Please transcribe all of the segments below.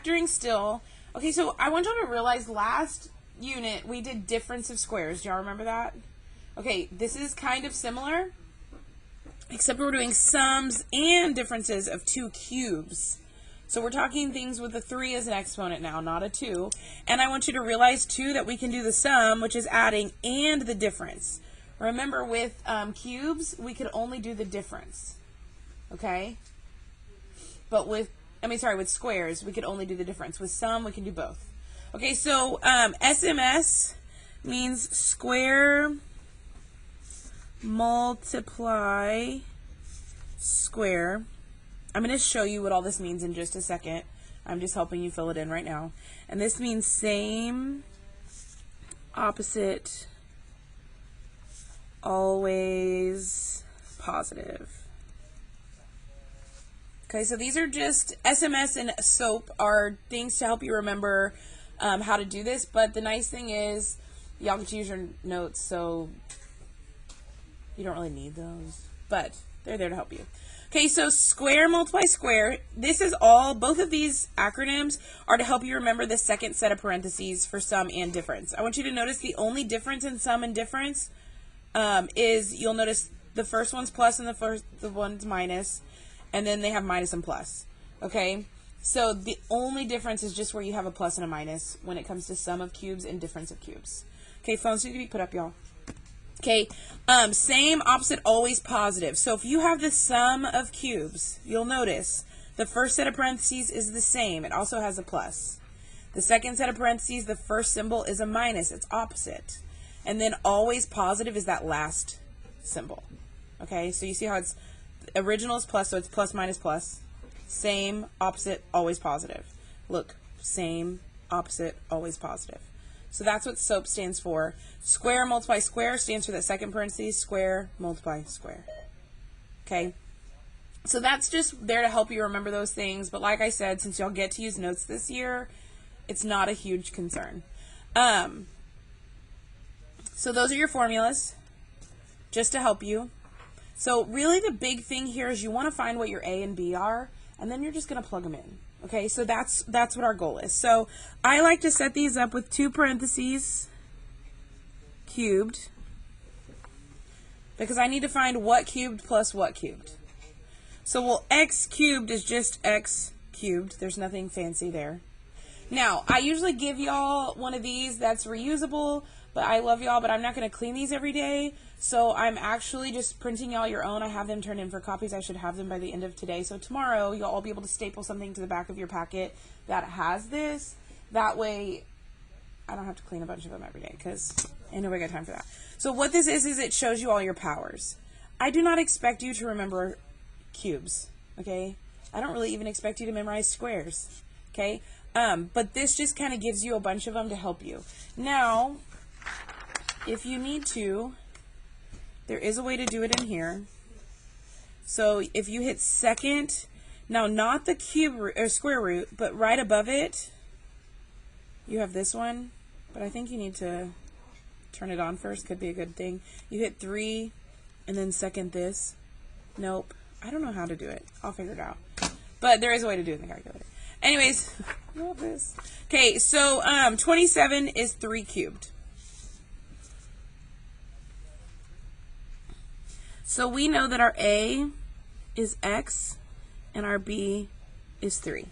factoring still. Okay, so I want y'all to realize last unit we did difference of squares. Do y'all remember that? Okay, this is kind of similar, except we're doing sums and differences of two cubes. So we're talking things with a 3 as an exponent now, not a 2. And I want you to realize, too, that we can do the sum, which is adding, and the difference. Remember, with cubes, we could only do the difference. Okay? But with squares, we could only do the difference. With sum, we can do both. Okay, so SMS means square multiply square. I'm going to show you what all this means in just a second. I'm just helping you fill it in right now. And this means same, opposite, always positive. Okay, so these are just SMS and SOAP are things to help you remember how to do this. But the nice thing is y'all get to use your notes, so you don't really need those. But they're there to help you. Okay, so square multiply square, this is all, both of these acronyms are to help you remember the second set of parentheses for sum and difference. I want you to notice the only difference in sum and difference is you'll notice the first one's plus and the one's minus, and then they have minus and plus. Okay, so the only difference is just where you have a plus and a minus when it comes to sum of cubes and difference of cubes. Okay, phones need to be put up, y'all. Okay, same, opposite, always positive. So if you have the sum of cubes, you'll notice the first set of parentheses is the same. It also has a plus. The second set of parentheses, the first symbol is a minus. It's opposite. And then always positive is that last symbol. Okay, so you see how it's, original is plus, so it's plus, minus, plus. Same, opposite, always positive. Look, same, opposite, always positive. So that's what SOAP stands for. Square multiply square stands for that second parentheses, square multiply square. Okay? So that's just there to help you remember those things. But like I said, since y'all get to use notes this year, it's not a huge concern. So those are your formulas, just to help you. So really the big thing here is you want to find what your A and B are, and then you're just going to plug them in. Okay, so that's what our goal is. So I like to set these up with 2 parentheses cubed, because I need to find what cubed plus what cubed. So, well, x cubed is just x cubed. There's nothing fancy there. Now, I usually give y'all one of these that's reusable, but I love y'all, but I'm not going to clean these every day. So I'm actually just printing y'all your own. I have them turned in for copies. I should have them by the end of today. So tomorrow, you'll all be able to staple something to the back of your packet that has this. That way, I don't have to clean a bunch of them every day, because ain't nobody got time for that. So what this is it shows you all your powers. I do not expect you to remember cubes, okay? I don't really even expect you to memorize squares, okay? But this just kind of gives you a bunch of them to help you. Now, if you need to, there is a way to do it in here. So if you hit second, now not the cube root, or square root, but right above it, you have this one, but I think you need to turn it on first, could be a good thing. You hit 3, and then second this. Nope, I don't know how to do it. I'll figure it out. But there is a way to do it in the calculator. Anyways, love this. Okay, so 27 is 3 cubed. So we know that our A is x and our B is 3.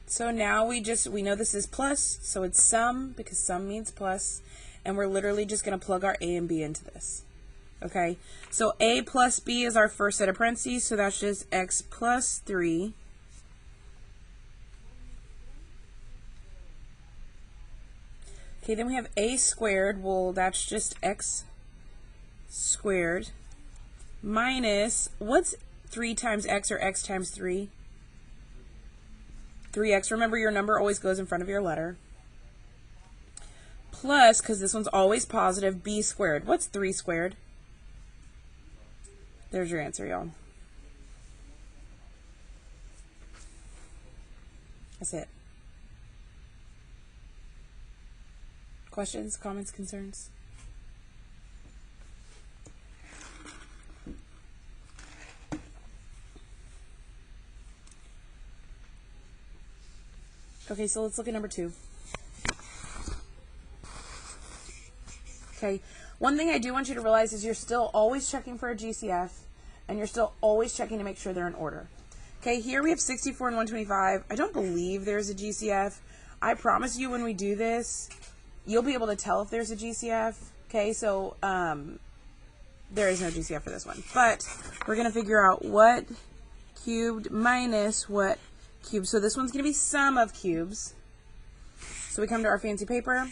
So now we know this is plus, so it's sum, because sum means plus, and we're literally just going to plug our A and B into this. Okay, so A plus B is our first set of parentheses, so that's just x plus 3. Okay, then we have A squared. Well, that's just x squared minus, what's 3 times x, or x times 3? 3x. Remember, your number always goes in front of your letter. Plus, because this one's always positive, b squared. What's 3 squared? There's your answer, y'all. That's it. Questions, comments, concerns? Okay, so let's look at number 2. Okay, one thing I do want you to realize is you're still always checking for a GCF, and you're still always checking to make sure they're in order. Okay, here we have 64 and 125. I don't believe there's a GCF. I promise you when we do this, you'll be able to tell if there's a GCF. Okay, so there is no GCF for this one. But we're going to figure out what cubed minus what cubed. So this one's going to be sum of cubes. So we come to our fancy paper.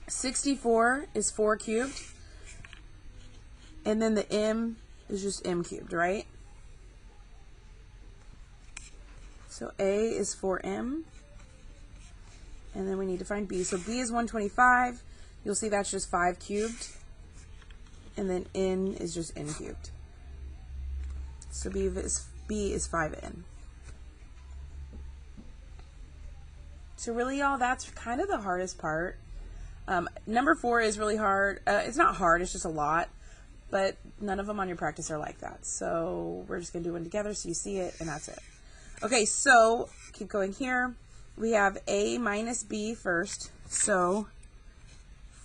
64 is 4 cubed. And then the m is just m cubed, right? So A is 4m. And then we need to find B. So B is 125. You'll see that's just 5 cubed. And then n is just n cubed. So B is 5n. So really, y'all, that's kind of the hardest part. Number 4 is really hard. It's not hard, it's just a lot. But none of them on your practice are like that. So we're just going to do one together so you see it, and that's it. Okay, so keep going here. We have A minus B first. So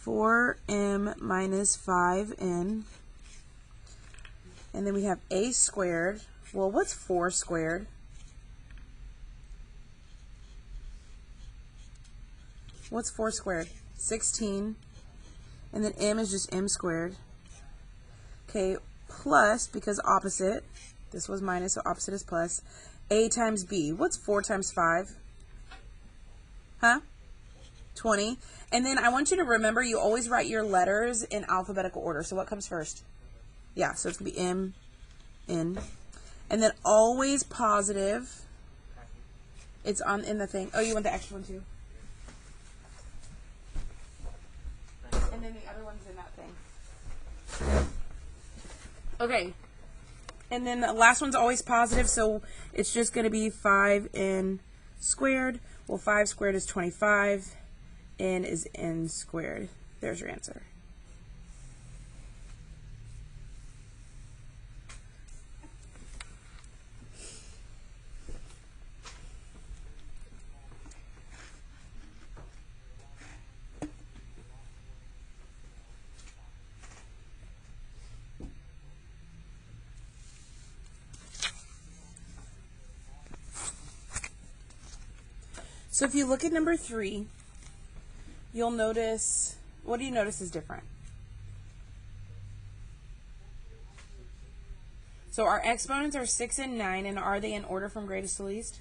4m minus 5n. And then we have A squared. Well, what's 4 squared? What's 4 squared? 16. And then m is just m squared. Okay, plus, because opposite, this was minus, so opposite is plus, A times B. What's 4 times 5? Huh? 20. And then I want you to remember you always write your letters in alphabetical order. So what comes first? Yeah, so it's going to be M, N. And then always positive. It's in the thing. Oh, you want the extra one too? And then the other one's in that thing. Okay. And then the last one's always positive, so it's just going to be 5n squared. Well, 5 squared is 25. N is n squared. There's your answer. So if you look at number 3, you'll notice, what do you notice is different? So our exponents are 6 and 9, and are they in order from greatest to least?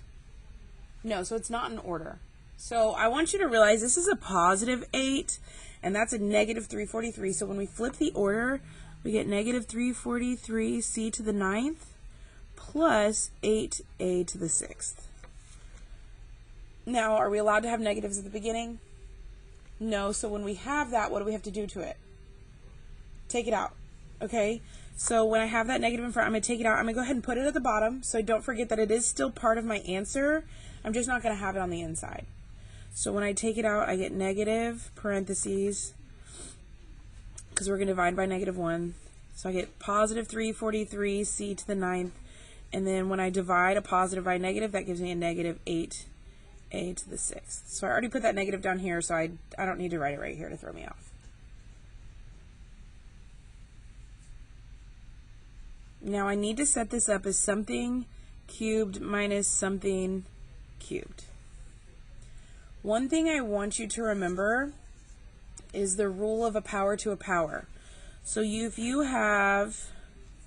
No, so it's not in order. So I want you to realize this is a positive 8, and that's a negative 343. So when we flip the order, we get negative 343c to the 9th plus 8a to the 6th. Now, are we allowed to have negatives at the beginning? No, so when we have that, what do we have to do to it? Take it out, okay? So when I have that negative in front, I'm going to take it out. I'm going to go ahead and put it at the bottom, so I don't forget that it is still part of my answer. I'm just not going to have it on the inside. So when I take it out, I get negative, parentheses, because we're going to divide by negative 1. So I get positive 343c to the 9th, and then when I divide a positive by a negative, that gives me a negative 8a to the 6th. So I already put that negative down here, so I don't need to write it right here to throw me off. Now I need to set this up as something cubed minus something cubed. One thing I want you to remember is the rule of a power to a power. So if you have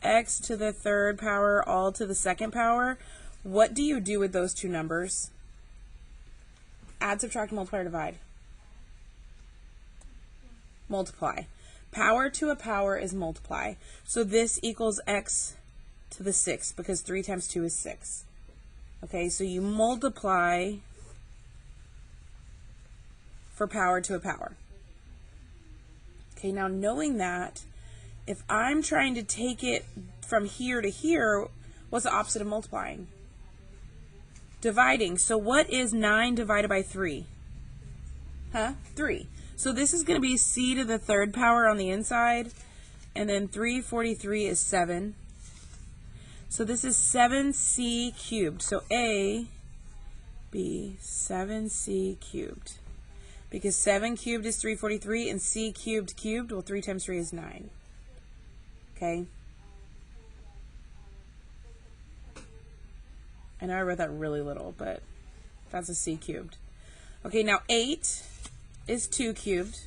x to the 3rd power all to the 2nd power, what do you do with those two numbers? Add, subtract, multiply, or divide? Multiply. Power to a power is multiply. So this equals x to the 6th because 3 times 2 is 6. Okay, so you multiply for power to a power. Okay, now knowing that, if I'm trying to take it from here to here, what's the opposite of multiplying? Dividing. So what is 9 divided by 3? Huh? 3. So this is going to be c to the 3rd power on the inside, and then 343 is 7. So this is 7c cubed. So a be 7c cubed. Because 7 cubed is 343, and c cubed cubed, well, 3 times 3 is 9. Okay? I know I wrote that really little, but that's a c cubed. Okay, now 8 is 2 cubed.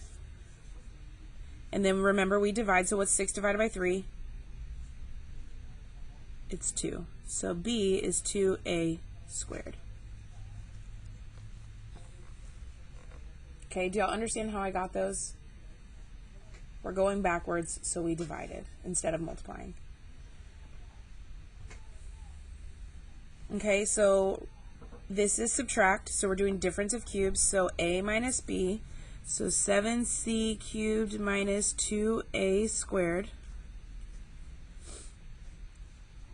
And then remember we divide, so what's 6 divided by 3? It's 2. So b is 2a squared. Okay, do y'all understand how I got those? We're going backwards, so we divided instead of multiplying. Okay, so this is subtract, so we're doing difference of cubes, so a minus b, so 7c cubed minus 2a squared.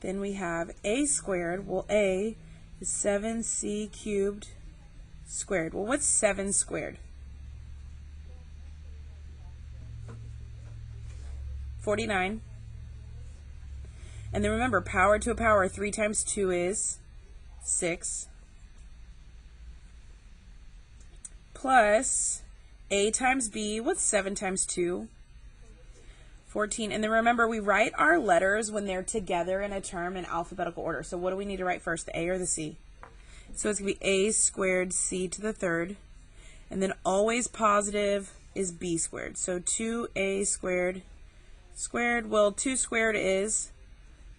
Then we have a squared, well a is 7c cubed squared. Well, what's 7 squared? 49. And then remember, power to a power, 3 times 2 is 6. Plus a times b, what's 7 times 2? 14. And then remember, we write our letters when they're together in a term in alphabetical order. So what do we need to write first, the a or the c? So it's going to be a squared c to the third. And then always positive is b squared. So 2a squared squared, well, 2 squared is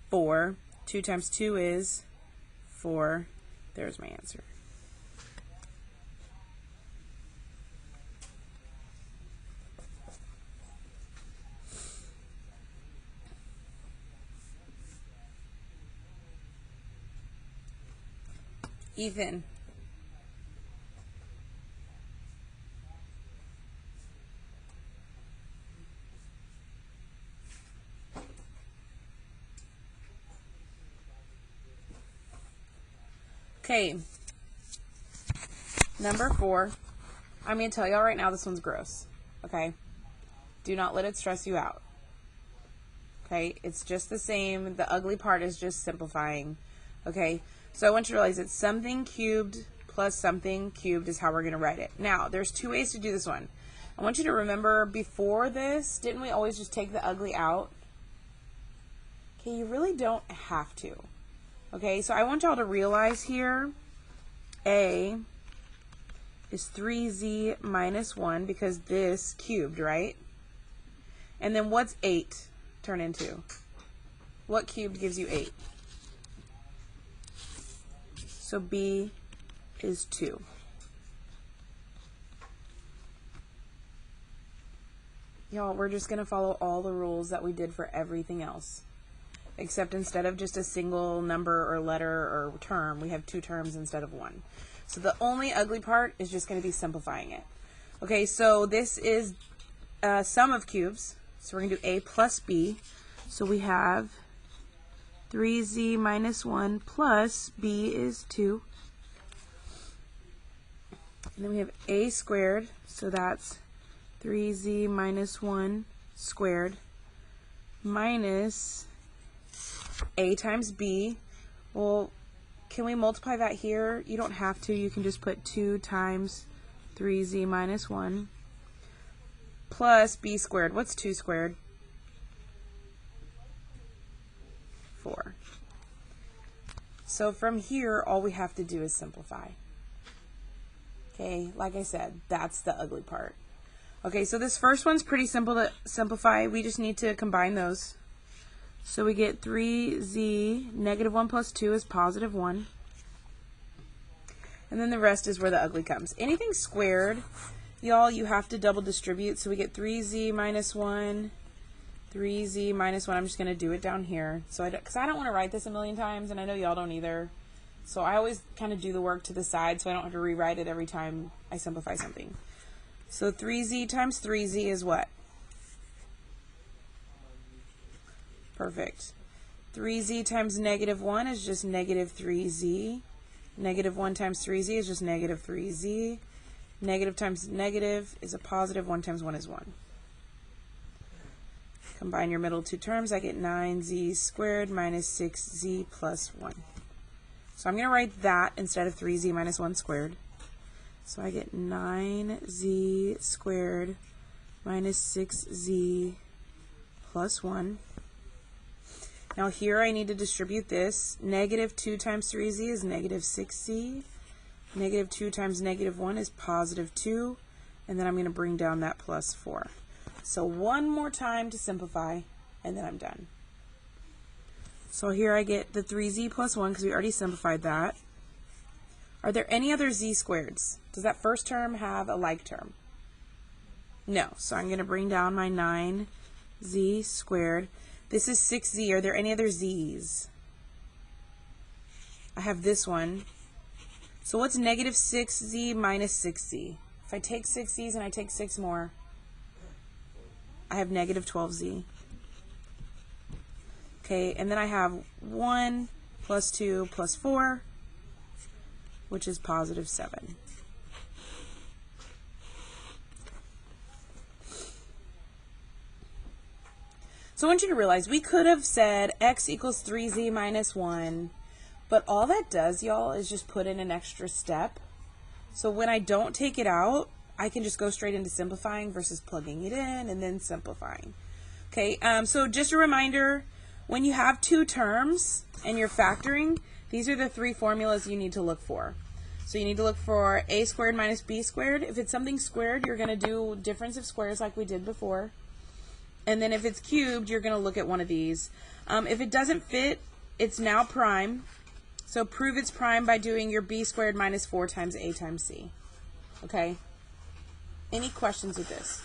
4. 2 times 2 is 4. There's my answer. Ethan. Okay, number 4. I'm going to tell y'all right now this one's gross, okay? Do not let it stress you out, okay? It's just the same. The ugly part is just simplifying, okay? So I want you to realize that something cubed plus something cubed is how we're going to write it. Now, there's 2 ways to do this one. I want you to remember before this, didn't we always just take the ugly out? Okay, you really don't have to. Okay, so I want y'all to realize here, a is 3z minus 1 because this cubed, right? And then what's 8 turn into? What cubed gives you 8? So b is 2. Y'all, we're just going to follow all the rules that we did for everything else. Except instead of just a single number or letter or term, we have 2 terms instead of 1. So the only ugly part is just going to be simplifying it. Okay, so this is sum of cubes. So we're going to do a plus b. So we have 3z minus 1 plus b is 2. And then we have a squared. So that's 3z minus 1 squared minus a times b. Well, can we multiply that here? You don't have to. You can just put 2 times 3z minus 1 plus b squared. What's 2 squared? 4. So from here, all we have to do is simplify. Okay, like I said, that's the ugly part. Okay, so this first one's pretty simple to simplify. We just need to combine those. So we get 3z, negative 1 plus 2 is positive 1. And then the rest is where the ugly comes. Anything squared, y'all, you have to double distribute. So we get 3z minus 1, 3z minus 1. I'm just going to do it down here. So because I don't want to write this a million times, and I know y'all don't either. So I always kind of do the work to the side so I don't have to rewrite it every time I simplify something. So 3z times 3z is what? Perfect. 3z times negative 1 is just negative 3z. Negative 1 times 3z is just negative 3z. Negative times negative is a positive. 1 times 1 is 1. Combine your middle 2 terms. I get 9z squared minus 6z plus 1. So I'm going to write that instead of 3z minus 1 squared. So I get 9z squared minus 6z plus 1. Now here I need to distribute this. Negative 2 times 3z is negative 6z. Negative 2 times negative 1 is positive 2. And then I'm going to bring down that plus 4. So one more time to simplify, and then I'm done. So here I get the 3z plus 1 because we already simplified that. Are there any other z squareds? Does that first term have a like term? No. So I'm going to bring down my 9z squared. This is 6z. Are there any other z's? I have this one. So what's negative 6z minus 6z? If I take 6z's and I take 6 more, I have negative 12z. Okay, and then I have 1 plus 2 plus 4, which is positive 7. So I want you to realize we could have said x equals 3z minus 1, but all that does, y'all, is just put in an extra step. So when I don't take it out, I can just go straight into simplifying versus plugging it in and then simplifying. Okay, so just a reminder, when you have two terms and you're factoring, these are the three formulas you need to look for. So you need to look for a squared minus b squared. If it's something squared, you're going to do difference of squares like we did before. And then if it's cubed, you're going to look at one of these. If it doesn't fit, it's now prime. So prove it's prime by doing your b squared minus 4 times a times c. Okay? Any questions with this?